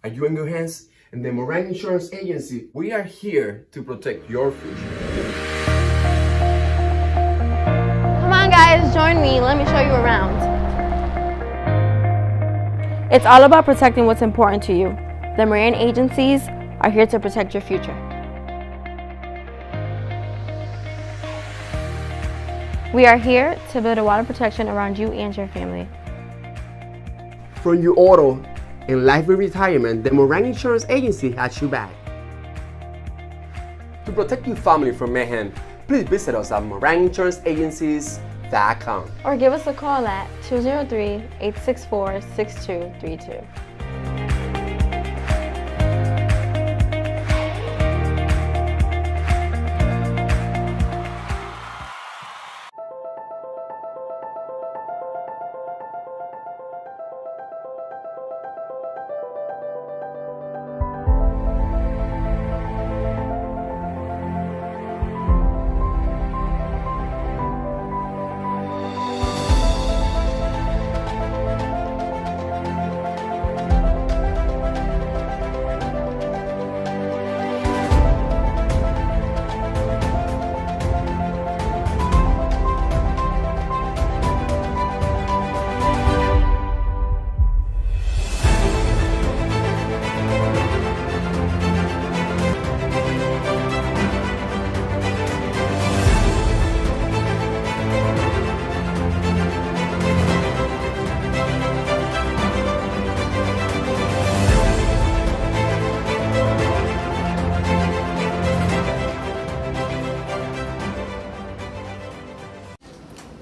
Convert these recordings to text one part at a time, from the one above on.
Are you in good hands? In the Moran Insurance Agency, we are here to protect your future. Come on guys, join me. Let me show you around. It's all about protecting what's important to you. The Moran agencies are here to protect your future. We are here to build a wall of protection around you and your family. From your auto and life and retirement, the Moran Insurance Agency has you back. To protect your family from mayhem, please visit us at moraninsuranceagencies.com. Or give us a call at 203-864-6232.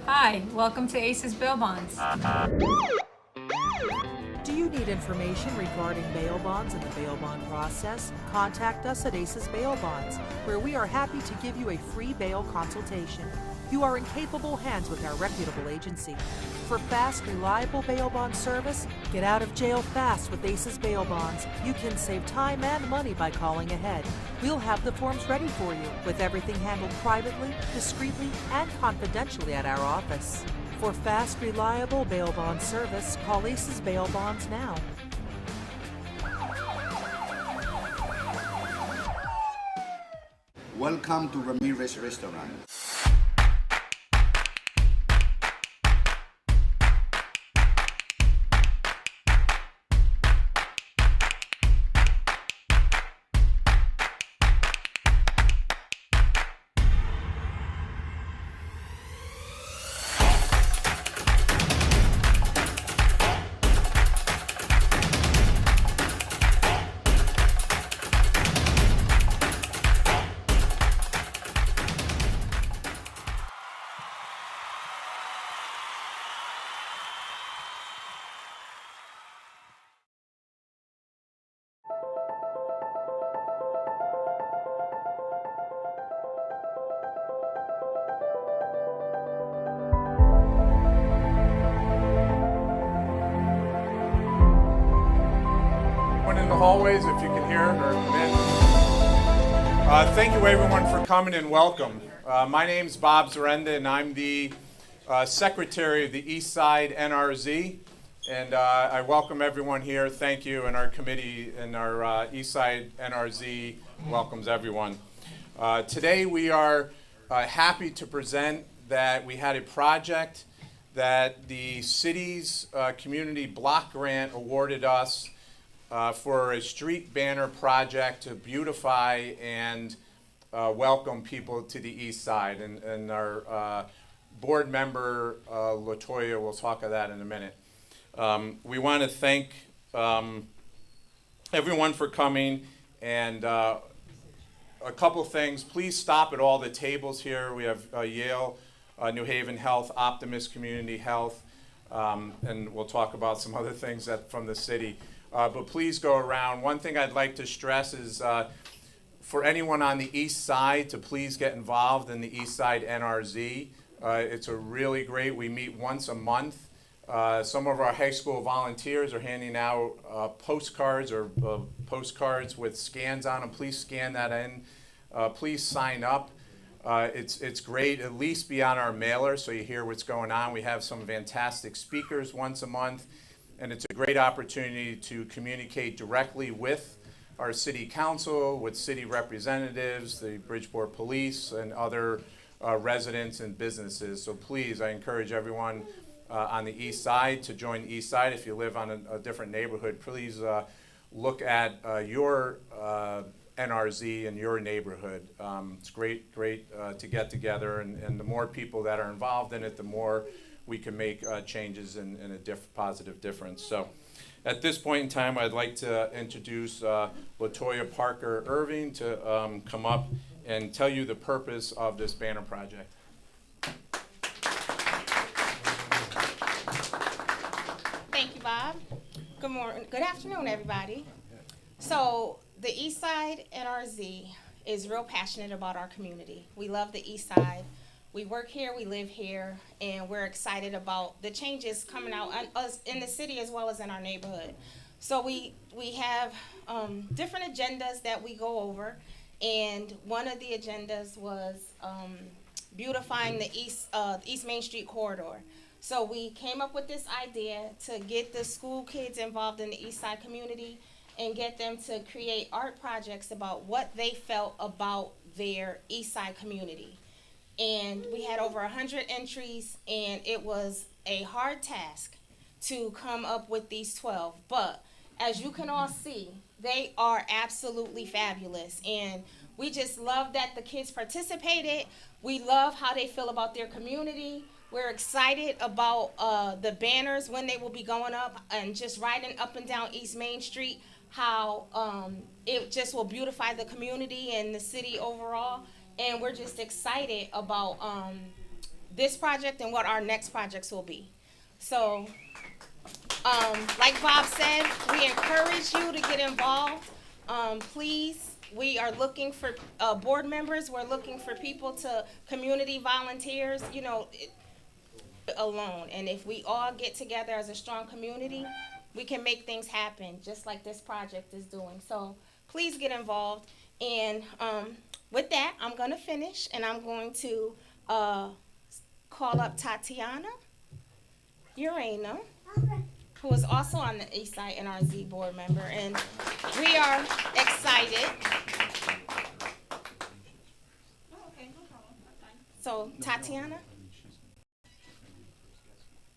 Hi, welcome to ACES Bail Bonds. Do you need information regarding bail bonds and the bail bond process? Contact us at ACES Bail Bonds, where we are happy to give you a free bail consultation. You are in capable hands with our reputable agency. For fast, reliable bail bond service, get out of jail fast with ACES Bail Bonds. You can save time and money by calling ahead. We'll have the forms ready for you, with everything handled privately, discreetly, and confidentially at our office. For fast, reliable bail bond service, call ACES Bail Bonds now. Welcome to Ramirez Restaurant. In the hallways, if you can hear it or come in. Thank you everyone for coming and welcome. My name's Bob Zarenda and I'm the Secretary of the Eastside NRZ, and I welcome everyone here. Thank you, and our committee and our Eastside NRZ welcomes everyone. Today we are happy to present that we had a project that the city's community block grant awarded us for a street banner project to beautify and welcome people to the east side. And our board member, LaToya, will talk of that in a minute. We want to thank everyone for coming, and a couple things. Please stop at all the tables here. We have Yale, New Haven Health, Optimist Community Health, and we'll talk about some other things from the city. But please go around. One thing I'd like to stress is for anyone on the east side to please get involved in the East Side NRZ. It's a really great, we meet once a month. Some of our high school volunteers are handing out postcards with scans on them. Please scan that in. Please sign up. It's great, at least be on our mailer so you hear what's going on. We have some fantastic speakers once a month. and it's a great opportunity to communicate directly with our city council, with city representatives, the Bridgeport Police, and other residents and businesses. So please, I encourage everyone on the east side to join the east side. If you live on a different neighborhood, please look at your NRZ in your neighborhood. It's great to get together, and the more people that are involved in it, the more we can make changes and a positive difference. So at this point in time, I'd like to introduce Latoya Parker Irving to come up and tell you the purpose of this banner project. Thank you, Bob. Good morning. Good afternoon, everybody. So the East Side NRZ is real passionate about our community. We love the East Side. We work here, we live here, and we're excited about the changes coming out us in the city as well as in our neighborhood. So we have different agendas that we go over, and one of the agendas was beautifying the East Main Street corridor. So we came up with this idea to get the school kids involved in the East Side community and get them to create art projects about what they felt about their East Side community. And we had over 100 entries, and it was a hard task to come up with these 12. But as you can all see, they are absolutely fabulous. And we just love that the kids participated. We love how they feel about their community. We're excited about the banners when they will be going up and just riding up and down East Main Street, how it just will beautify the community and the city overall. And we're just excited about this project and what our next projects will be. So, like Bob said, we encourage you to get involved. Please, we are looking for board members. We're looking for people to community volunteers, you know, alone. And if we all get together as a strong community, we can make things happen, just like this project is doing. So please get involved. And with that, I'm going to finish, and I'm going to call up Tatiana Urena, who is also on the East Side NRZ board member, and we are excited. So, Tatiana?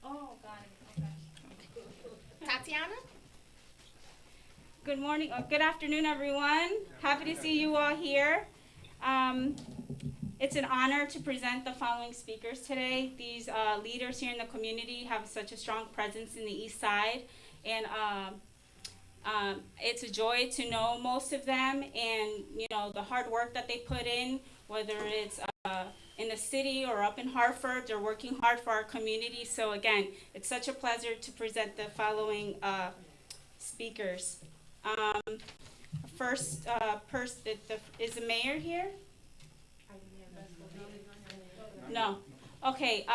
Oh, got it. Okay. Tatiana? Good morning, or good afternoon, everyone. Happy to see you all here. It's an honor to present the following speakers today. These leaders here in the community have such a strong presence in the East Side, and it's a joy to know most of them, and you know the hard work that they put in, whether it's in the city or up in Hartford. They're working hard for our community. So again, it's such a pleasure to present the following speakers. First person is the mayor here? No. Okay,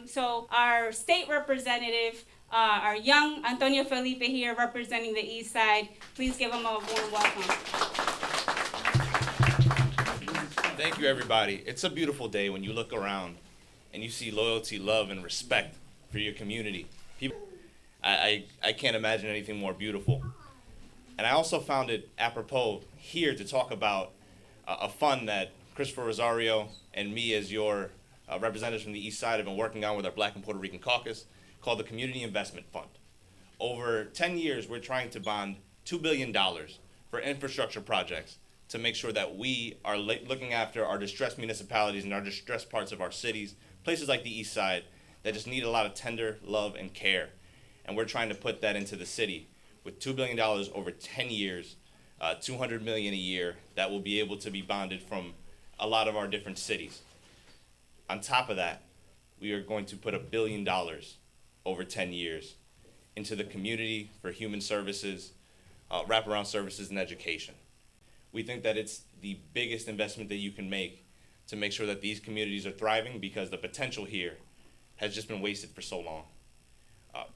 so our state representative, our young Antonio Felipe here representing the East Side. Please give him a warm welcome. Thank you, everybody. It's a beautiful day when you look around and you see loyalty, love, and respect for your community. People, I can't imagine anything more beautiful. And I also found it apropos here to talk about a fund that Christopher Rosario and me as your representatives from the East Side have been working on with our Black and Puerto Rican Caucus called the Community Investment Fund. Over 10 years, we're trying to bond $2 billion for infrastructure projects to make sure that we are looking after our distressed municipalities and our distressed parts of our cities, places like the East Side that just need a lot of tender love and care. And we're trying to put that into the city with $2 billion over 10 years, $200 million a year that will be able to be bonded from a lot of our different cities. On top of that, we are going to put $1 billion over 10 years into the community for human services, wraparound services, and education. We think that it's the biggest investment that you can make to make sure that these communities are thriving, because the potential here has just been wasted for so long.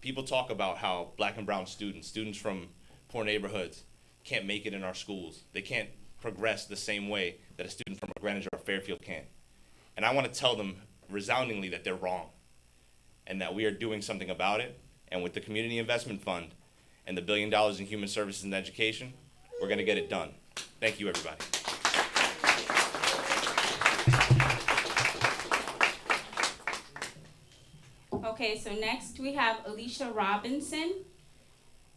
People talk about how Black and brown students from poor neighborhoods can't make it in our schools. They can't progress the same way that a student from Greenwich or Fairfield can. And I want to tell them resoundingly that they're wrong and that we are doing something about it, And with the Community Investment Fund and the $1 billion in human services and education, we're going to get it done. Thank you, everybody. Okay, so next we have Alicia Robinson,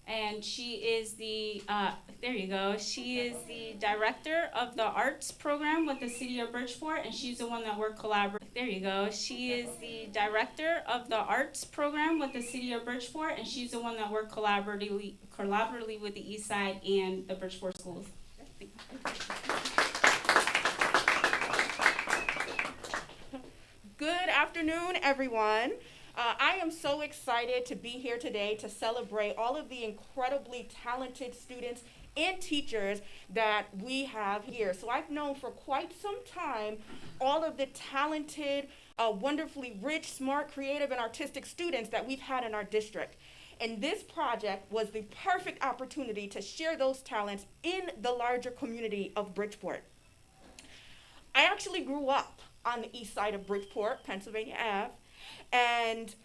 and she is the, there you go, she is the director of the arts program with the city of Bridgeport, and she's the one that we're there you go, she is the director of the arts program with the city of Bridgeport, and she's the one that worked collaboratively with the East Side and the Bridgeport schools. Good afternoon, everyone. I am so excited to be here today to celebrate all of the incredibly talented students and teachers that we have here. So I've known for quite some time all of the talented, wonderfully rich, smart, creative, and artistic students that we've had in our district. And this project was the perfect opportunity to share those talents in the larger community of Bridgeport. I actually grew up on the east side of Bridgeport, Pennsylvania Ave, and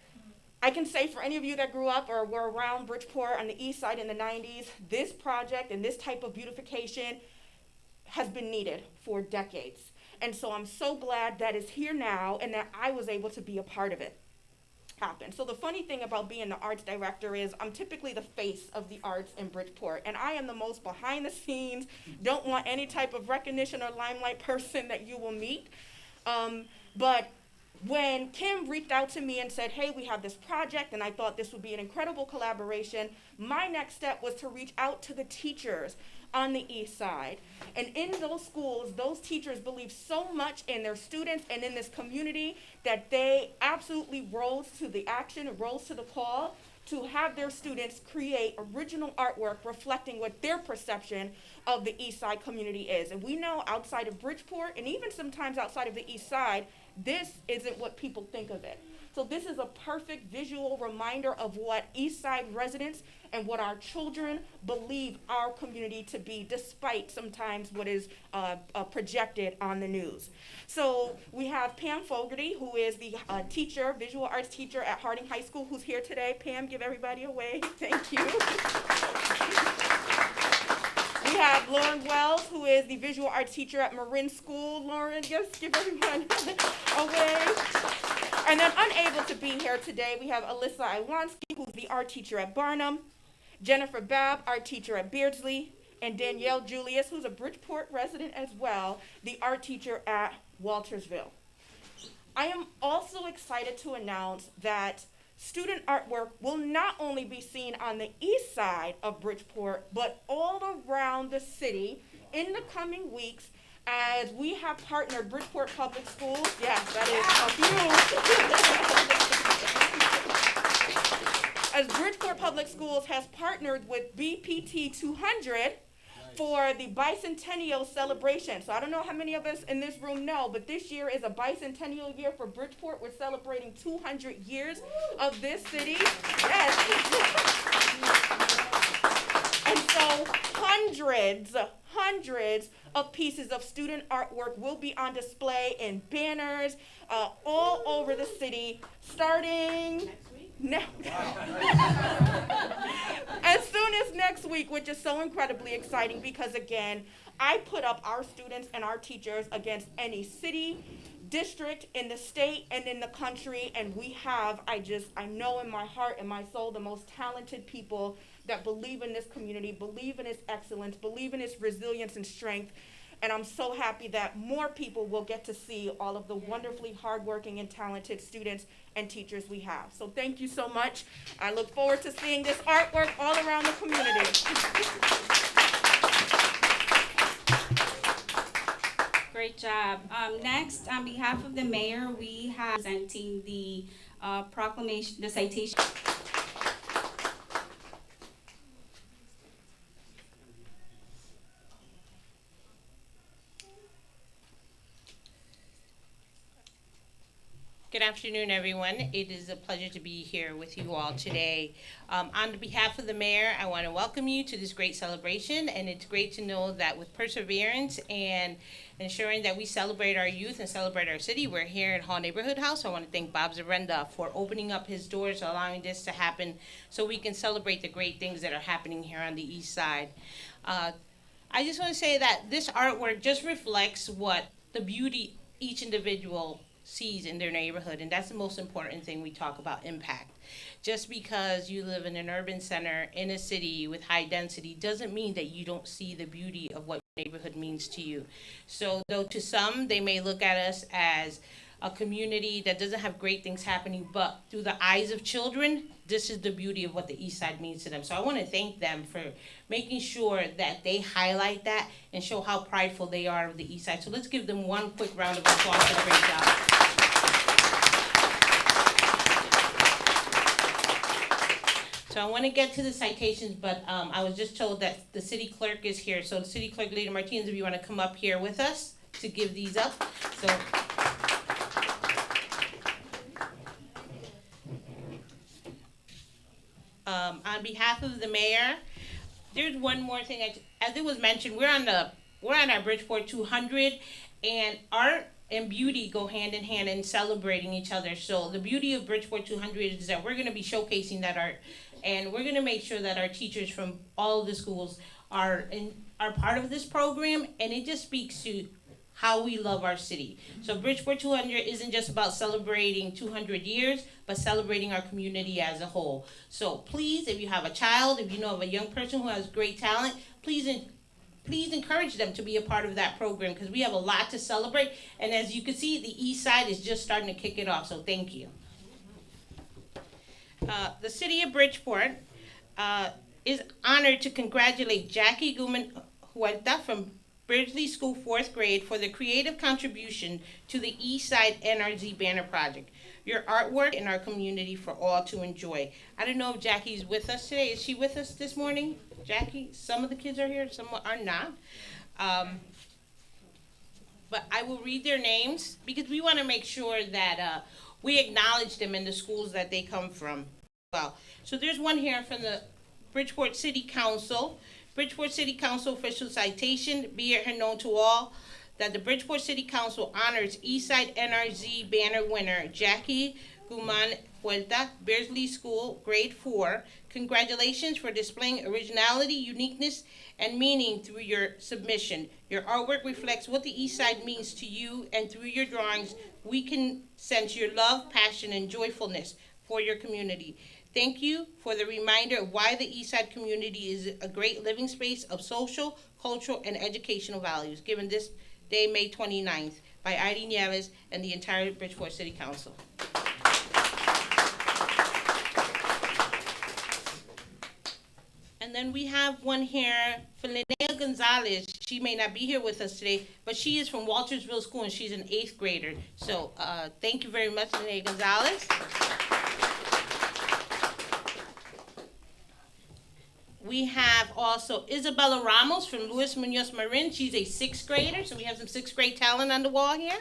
I can say for any of you that grew up or were around Bridgeport on the east side in the 90s, this project and this type of beautification has been needed for decades. And so I'm so glad that it's here now and that I was able to be a part of it happen. So the funny thing about being the arts director is I'm typically the face of the arts in Bridgeport, and I am the most behind the scenes, don't want any type of recognition or limelight person that you will meet. But when Kim reached out to me and said, hey, we have this project and I thought this would be an incredible collaboration, my next step was to reach out to the teachers on the east side. And in those schools, those teachers believe so much in their students and in this community that they absolutely rose to the action, rose to the call to have their students create original artwork reflecting what their perception of the east side community is. And we know outside of Bridgeport and even sometimes outside of the east side, this isn't what people think of it. So this is a perfect visual reminder of what East Side residents and what our children believe our community to be, despite sometimes what is projected on the news. So we have Pam Fogarty, who is the teacher, visual arts teacher at Harding High School, who's here today. Pam, give everybody a wave. Thank you. We have Lauren Wells, who is the visual arts teacher at Marin School. Lauren, just give everyone a wave. And then unable to be here today, we have Alyssa Iwansky, who's the art teacher at Barnum, Jennifer Babb, art teacher at Beardsley, and Danielle Julius, who's a Bridgeport resident as well, the art teacher at Waltersville. I am also excited to announce that student artwork will not only be seen on the east side of Bridgeport, but all around the city in the coming weeks as we have partnered Bridgeport Public Schools. Yes, that is a few. As Bridgeport Public Schools has partnered with BPT 200 for the bicentennial celebration. So I don't know how many of us in this room know, but this year is a bicentennial year for Bridgeport. We're celebrating 200 years of this city. Yes. And so hundreds of pieces of student artwork will be on display in banners all over the city starting as soon as next week, which is so incredibly exciting because, again, I put up our students and our teachers against any city, district in the state and in the country, and we have, I know in my heart and my soul, the most talented people that believe in this community, believe in its excellence, believe in its resilience and strength. And I'm so happy that more people will get to see all of the wonderfully hardworking and talented students and teachers we have. So thank you so much. I look forward to seeing this artwork all around the community. Great job. Next, on behalf of the mayor, we have presenting the proclamation, the citation. Good Good afternoon, everyone. It is a pleasure to be here with you all today. On behalf of the mayor, I want to welcome you to this great celebration, and it's great to know that with perseverance and ensuring that we celebrate our youth and celebrate our city, we're here at Hall Neighborhood House. I want to thank Bob Zarenda for opening up his doors, allowing this to happen so we can celebrate the great things that are happening here on the east side. I just want to say that this artwork just reflects what the beauty each individual sees in their neighborhood, and that's the most important thing we talk about, impact. Just because you live in an urban center in a city with high density doesn't mean that you don't see the beauty of what your neighborhood means to you. So though to some they may look at us as a community that doesn't have great things happening, but through the eyes of children, this is the beauty of what the East Side means to them. So I want to thank them for making sure that they highlight that and show how prideful they are of the East Side. So let's give them one quick round of applause for a great job. So I want to get to the citations, but I was just told that the city clerk is here. So the city clerk, Lady Martinez, if you want to come up here with us to give these up. So. On behalf of the mayor, there's one more thing. As it was mentioned, we're on our Bridgeport 200, and art and beauty go hand in hand in celebrating each other. So the beauty of Bridgeport 200 is that we're going to be showcasing that art, and we're going to make sure that our teachers from all of the schools are part of this program, and it just speaks to how we love our city. So Bridgeport 200 isn't just about celebrating 200 years, but celebrating our community as a whole. So please, if you have a child, if you know of a young person who has great talent, please encourage them to be a part of that program, because we have a lot to celebrate. And as you can see, the East Side is just starting to kick it off, so thank you. The city of Bridgeport is honored to congratulate Jackie Guman-Huerta from Beardsley School 4th grade for the creative contribution to the East Side NRZ banner project. Your artwork in our community for all to enjoy. I don't know if Jackie's with us today. Is she with us this morning? Jackie, some of the kids are here, some are not. But I will read their names because we want to make sure that we acknowledge them in the schools that they come from. Well, so there's one here from the Bridgeport City Council. Bridgeport City Council official citation, be it known to all that the Bridgeport City Council honors Eastside NRZ banner winner Jackie Guman-Huerta, Beardsley School, grade 4. Congratulations for displaying originality, uniqueness, and meaning through your submission. Your artwork reflects what the Eastside means to you, and through your drawings, we can sense your love, passion, and joyfulness for your community. Thank you for the reminder of why the Eastside community is a great living space of social, cultural, and educational values, given this day, May 29th, by Irene Nieves and the entire Bridgeport City Council. And then we have one here for Linnea Gonzalez. She may not be here with us today, but she is from Waltersville School, and she's an 8th grader. So thank you very much, Linnea Gonzalez. We have also Isabella Ramos from Luis Munoz Marin. She's a 6th grader, so we have some 6th grade talent on the wall here.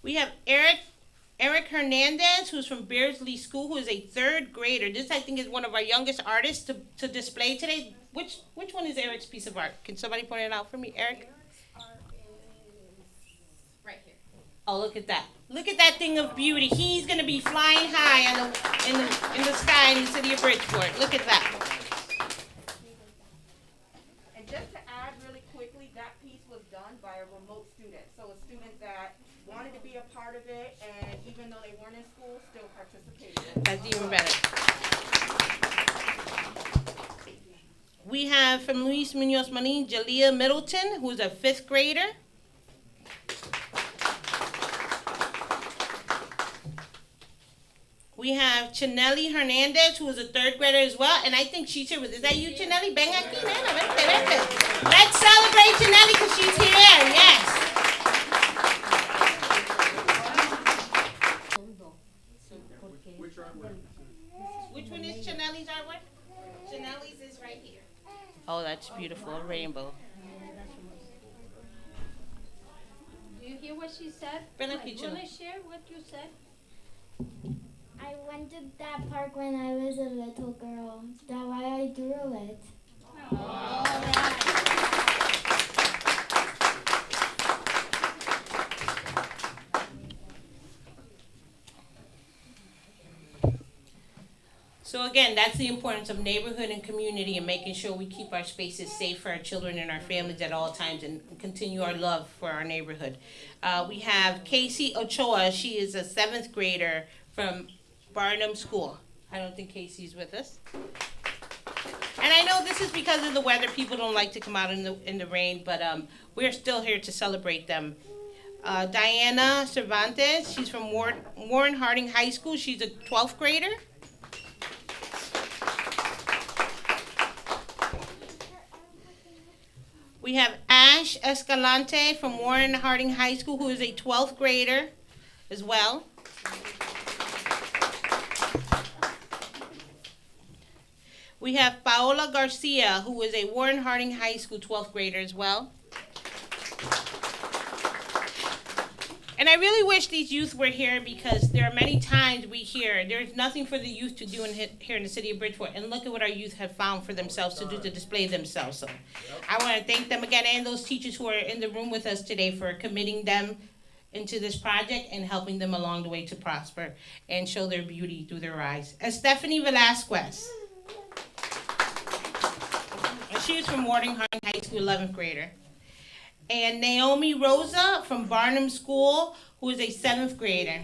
We have Eric Hernandez, who's from Beardsley School, who is a 3rd grader. This, I think, is one of our youngest artists to display today. Which one is Eric's piece of art? Can somebody point it out for me, Eric? Eric's art is right here. Oh, look at that. Look at that thing of beauty. He's going to be flying high in the sky in the city of Bridgeport. Look at that. And just to add really quickly, that piece was done by a remote student. So a student that wanted to be a part of it, and even though they weren't in school, still participated. That's even better. We have from Luis Munoz Marin, Jalea Middleton, who's a 5th grader. We have Chanelli Hernandez, who is a 3rd grader as well, and I think she's here with us. Is that you, Chanelli? Ven aquí, nena, vente, vente. Let's celebrate Chanelli because she's here, yes. Which one is Chanelli's artwork? Chanelli's is right here. Oh, that's beautiful, a rainbow. Do you hear what she said? Ven Like, aquí, wanna Chula. share what you said? I went to that park when I was a little girl. That's why I drew it. So again, that's the importance of neighborhood and community and making sure we keep our spaces safe for our children and our families at all times and continue our love for our neighborhood. We have Casey Ochoa. She is a 7th grader from Barnum School. I don't think Casey's with us. And I know this is because of the weather. People don't like to come out in the rain, but we're still here to celebrate them. Diana Cervantes. She's from Warren Harding High School. She's a 12th grader. We have Ash Escalante from Warren Harding High School, who is a 12th grader as well. We have Paola Garcia, who is a Warren Harding High School 12th grader as well. And I really wish these youth were here because there are many times we hear there's nothing for the youth to do here in the city of Bridgeport. And look at what our youth have found for themselves to do to display themselves. So I want to thank them again and those teachers who are in the room with us today for committing them into this project and helping them along the way to prosper and show their beauty through their eyes. And Stephanie Velasquez. And she is from Warren Harding High School, 11th grader. And Naomi Rosa from Barnum School, who is a 7th grader.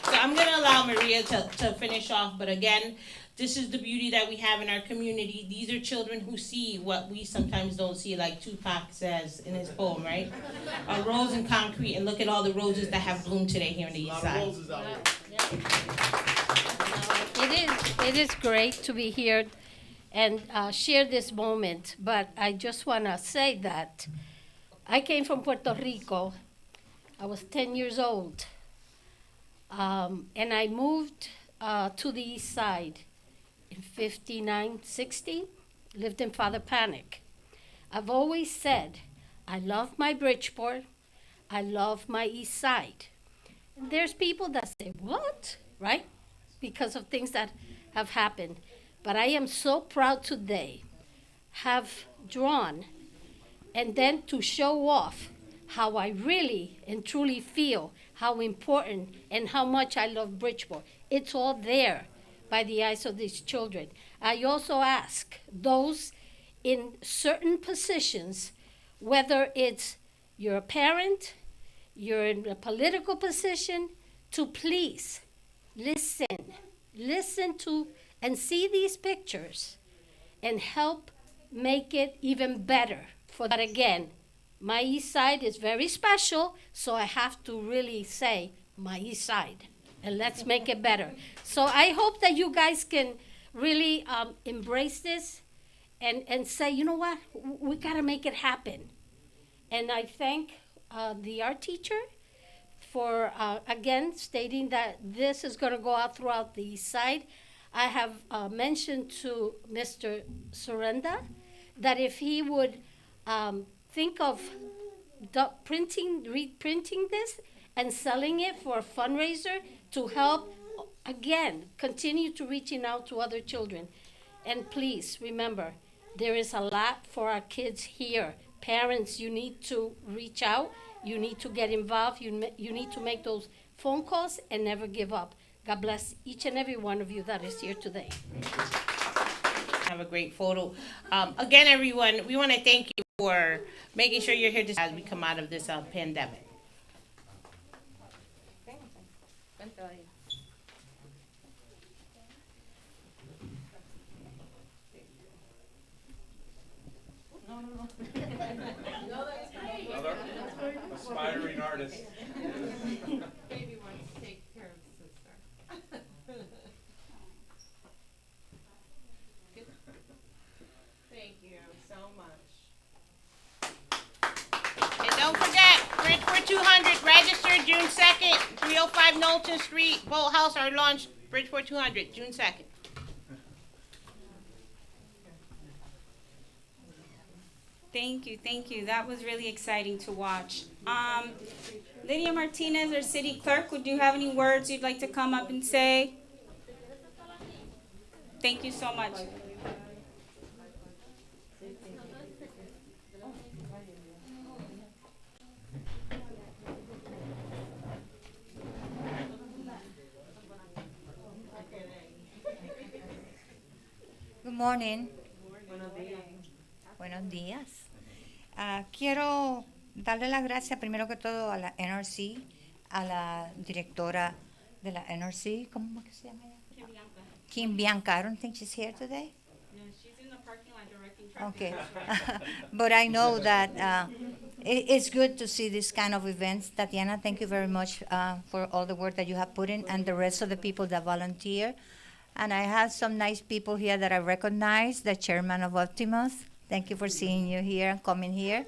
So I'm going to allow Maria to finish off, but again, this is the beauty that we have in our community. These are children who see what we sometimes don't see, like Tupac says in his poem, right? A rose in concrete, and look at all the roses that have bloomed today here on the east side. It is great to be here and share this moment, but I just want to say that I came from Puerto Rico. I was 10 years old, and I moved to the east side in 59, 60, lived in Father Panic. I've always said, I love my Bridgeport, I love my east side. And there's people that say, what, right? Because of things that have happened. But I am so proud today have drawn and then to show off how I really and truly feel how important and how much I love Bridgeport. It's all there by the eyes of these children. I also ask those in certain positions, whether it's you're a parent, you're in a political position, to please listen to and see these pictures and help make it even better. For that, again, my east side is very special, so I have to really say my east side, and let's make it better. So I hope that you guys can really embrace this and say, you know what, we gotta make it happen. And I thank the art teacher for, again, stating that this is gonna go out throughout the east side. I have mentioned to Mr. Sorenda that if he would think of reprinting this and selling it for a fundraiser to help, again, continue to reaching out to other children. And please remember, there is a lot for our kids here. Parents, you need to reach out. You need to get involved. You need to make those phone calls and never give up. God bless each and every one of you that is here today. Have a great photo. Again, everyone, we want to thank you for making sure you're here as we come out of this pandemic. Another aspiring artist. Baby wants to take care of sister. Thank you so much. And don't forget, Bridgeport 200 registered June 2nd, 305 Knowlton Street, Boat House, our launch, Bridgeport 200, June 2nd. Thank you, thank you. That was really exciting to watch. Lydia Martinez, our city clerk, would you have any words you'd like to come up and say? Thank you so much. Good morning. Buenos días. Quiero darle las gracias primero que todo a la NRC, a la directora de la NRC, ¿cómo que se llama ella? Kim Bianca. I don't think she's here today. No, she's in the parking lot directing traffic. Okay. But I know that it's good to see this kind of events. Tatiana, thank you very much for all the work that you have put in, and the rest of the people that volunteer. And I have some nice people here that I recognize, the chairman of Optimus. Thank you for seeing you here and coming here.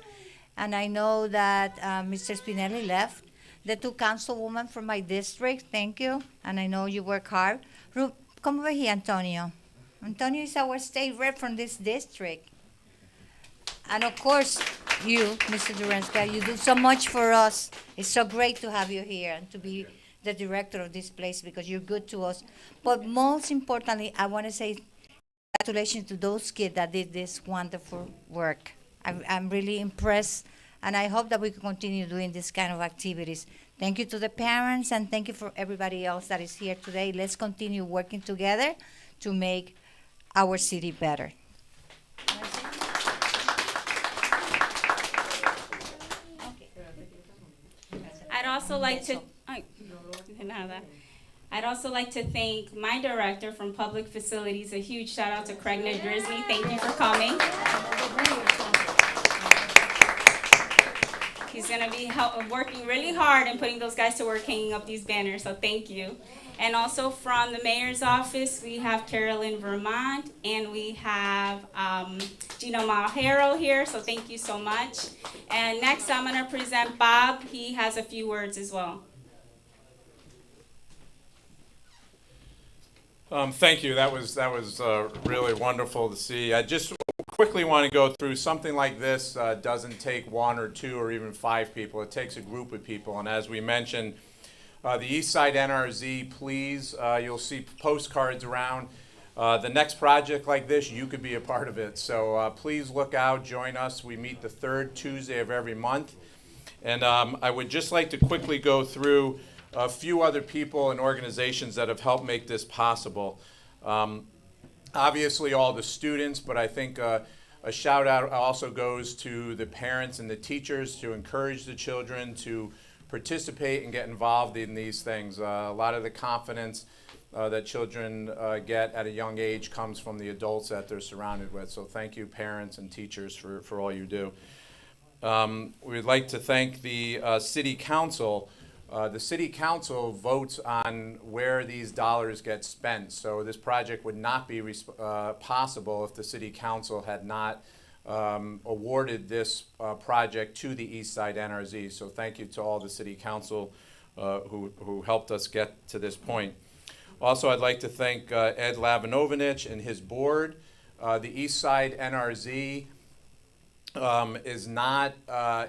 And I know that Mr. Spinelli left. The two councilwomen from my district, thank you. And I know you work hard. Come over here, Antonio. Antonio is our state rep from this district. And of course, you, Mr. Durenska, you do so much for us. It's so great to have you here and to be the director of this place because you're good to us. But most importantly, I want to say congratulations to those kids that did this wonderful work. I'm really impressed, and I hope that we can continue doing this kind of activities. Thank you to the parents, and thank you for everybody else that is here today. Let's continue working together to make our city better. I'd also like to, I'd also like to thank my director from Public Facilities. A huge shout out to Craig Nedrisny. Thank you for coming. He's going to be working really hard and putting those guys to work hanging up these banners, so thank you. And also from the mayor's office, we have Carolyn Vermont, and we have Gino Malhero here, so thank you so much. And next I'm going to present Bob. He has a few words as well. Thank you. That was really wonderful to see. I just quickly want to go through something like this. Doesn't take one or two or even five people. It takes a group of people. And as we mentioned, the Eastside NRZ, please, you'll see postcards around. The next project like this, you could be a part of it. So please look out, join us. We meet the third Tuesday of every month. And I would just like to quickly go through a few other people and organizations that have helped make this possible. Obviously all the students, but I think a shout out also goes to the parents and the teachers to encourage the children to participate and get involved in these things. A lot of the confidence that children get at a young age comes from the adults that they're surrounded with. So thank you parents and teachers for all you do. We'd like to thank the City Council. The City Council votes on where these dollars get spent. So this project would not be possible if the City Council had not awarded this project to the Eastside NRZ. So thank you to all the City Council who helped us get to this point. Also, I'd like to thank Ed Lavinovich and his board. The Eastside NRZ is not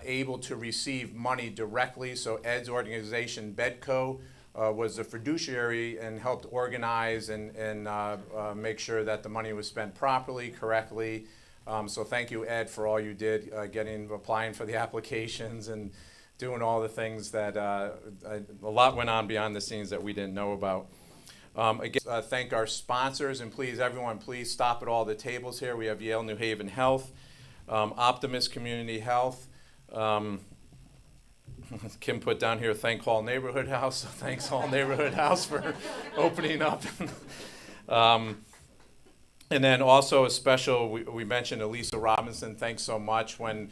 able to receive money directly, so Ed's organization, BEDCO, was a fiduciary and helped organize and make sure that the money was spent properly, correctly. So thank you, Ed, for all you did, applying for the applications and doing all the things that a lot went on behind the scenes that we didn't know about. Again, thank our sponsors, and please, everyone, please stop at all the tables here. We have Yale New Haven Health, Optimus Community Health. Kim put down here, thank Hall Neighborhood House. So thanks Hall Neighborhood House for opening up. And then also a special, we mentioned Elisa Robinson, thanks so much. When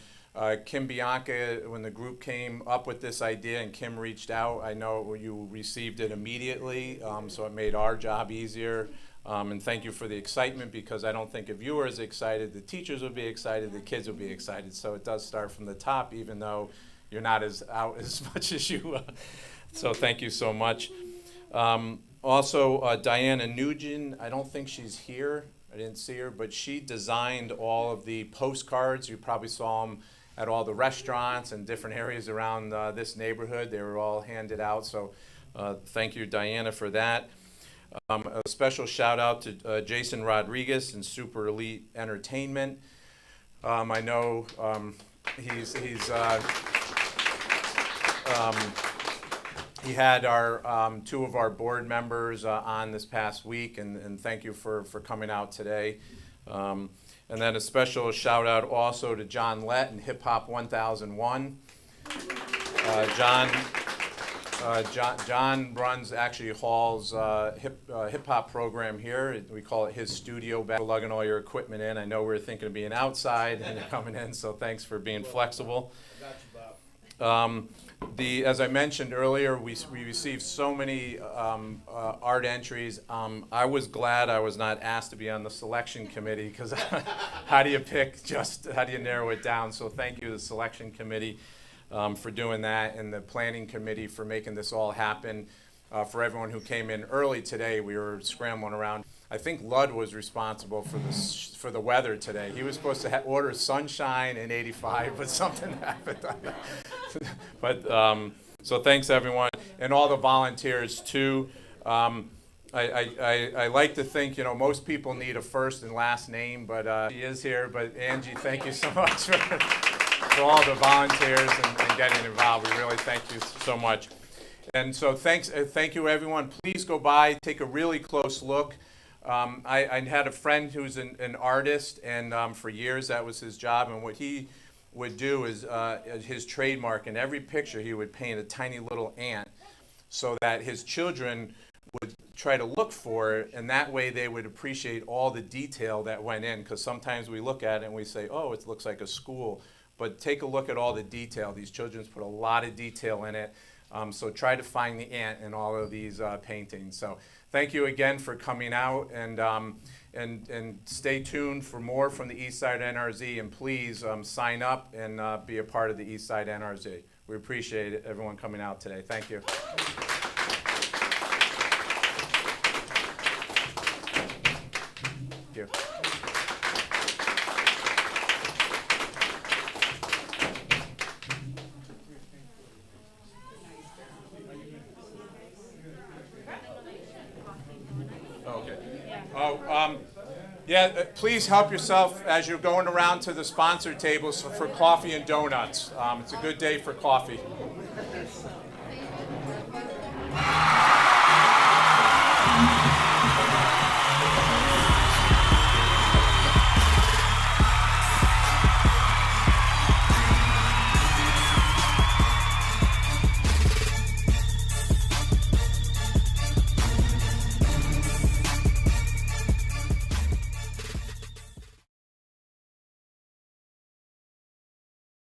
Kim Bianca, when the group came up with this idea and Kim reached out, I know you received it immediately, so it made our job easier. And thank you for the excitement, because I don't think if you were as excited, the teachers would be excited, the kids would be excited. So it does start from the top, even though you're not as out as much as you. So thank you so much. Also, Diana Nugent, I don't think she's here. I didn't see her, but she designed all of the postcards. You probably saw them at all the restaurants and different areas around this neighborhood. They were all handed out, so thank you, Diana, for that. A special shout out to Jason Rodriguez and Super Elite Entertainment. I know he had our two of our board members on this past week, and thank you for coming out today. And then a special shout out also to John Lett and Hip Hop 1001. John runs actually Hall's hip hop program here. We call it his studio. Back lugging all your equipment in. I know we were thinking of being outside and you're coming in, so thanks for being flexible. As I mentioned earlier, we received so many art entries. I was glad I was not asked to be on the selection committee, because how do you narrow it down? So thank you to the selection committee for doing that, and the planning committee for making this all happen. For everyone who came in early today, we were scrambling around. I think Ludd was responsible for the weather today. He was supposed to order sunshine and 85, but something happened. But so thanks everyone, and all the volunteers too. I like to think, most people need a first and last name, but she is here. But Angie, thank you so much for all the volunteers and getting involved. We really thank you so much. And so thank you everyone. Please go by, take a really close look. I had a friend who's an artist, and for years that was his job, and what he would do is his trademark, in every picture he would paint a tiny little ant, so that his children would try to look for it, and that way they would appreciate all the detail that went in, because sometimes we look at it and we say, oh, it looks like a school, but take a look at all the detail. These children put a lot of detail in it, so try to find the ant in all of these paintings. So thank you again for coming out, and stay tuned for more from the Eastside NRZ, and please sign up and be a part of the Eastside NRZ. We appreciate it, everyone coming out today. Thank you. Thank you. Yeah, please help yourself as you're going around to the sponsor tables for coffee and donuts. It's a good day for coffee.